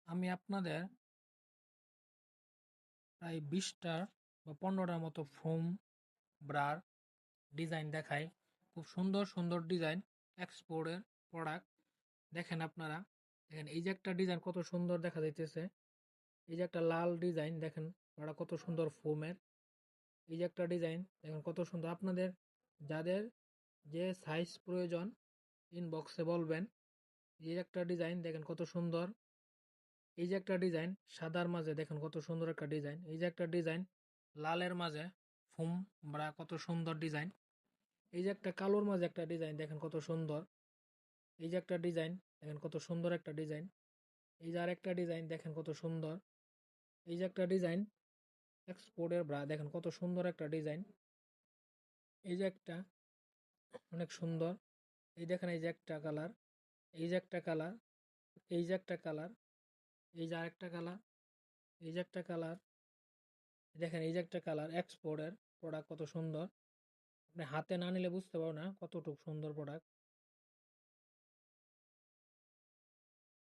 আমি আপনাদের প্রায় ২০টার বা ১৫টার মতো ফোম ব্রার ডিজাইন দেখাই। খুব সুন্দর সুন্দর ডিজাইন, এক্সপোর্টের প্রোডাক্ট। দেখেন আপনারা, দেখেন এই যে একটা ডিজাইন কত সুন্দর দেখা যাইতেছে। এই যে একটা লাল ডিজাইন দেখেন, ওটা কত সুন্দর ফোমের। এই যে একটা ডিজাইন দেখেন কত সুন্দর। আপনাদের যাদের যে সাইজ প্রয়োজন ইনবক্সে বলবেন। এই যে একটা ডিজাইন দেখেন কত সুন্দর। এই যে একটা ডিজাইন সাদার মাঝে দেখেন কত সুন্দর একটা ডিজাইন। এই যে একটা ডিজাইন লালের মাঝে ফুম ব্রা, কত সুন্দর ডিজাইন। এই যে একটা কালোর মাঝে একটা ডিজাইন দেখেন কত সুন্দর। এই যে একটা ডিজাইন দেখেন কত সুন্দর একটা ডিজাইন। এই যে আর একটা ডিজাইন দেখেন কত সুন্দর। এই যে একটা ডিজাইন এক্সপোর্টের ব্রা দেখেন কত সুন্দর একটা ডিজাইন। এই যে একটা অনেক সুন্দর। এই দেখেন এই যে একটা কালার। এই যে একটা কালার। এই যে একটা কালার। এই যে আরেকটা কালার। এই যে একটা কালার। দেখেন এই যে একটা কালার। এক্সপোর্টের প্রোডাক্ট কত সুন্দর। আপনি হাতে না নিলে বুঝতে পারো না কতটুকু সুন্দর প্রোডাক্ট।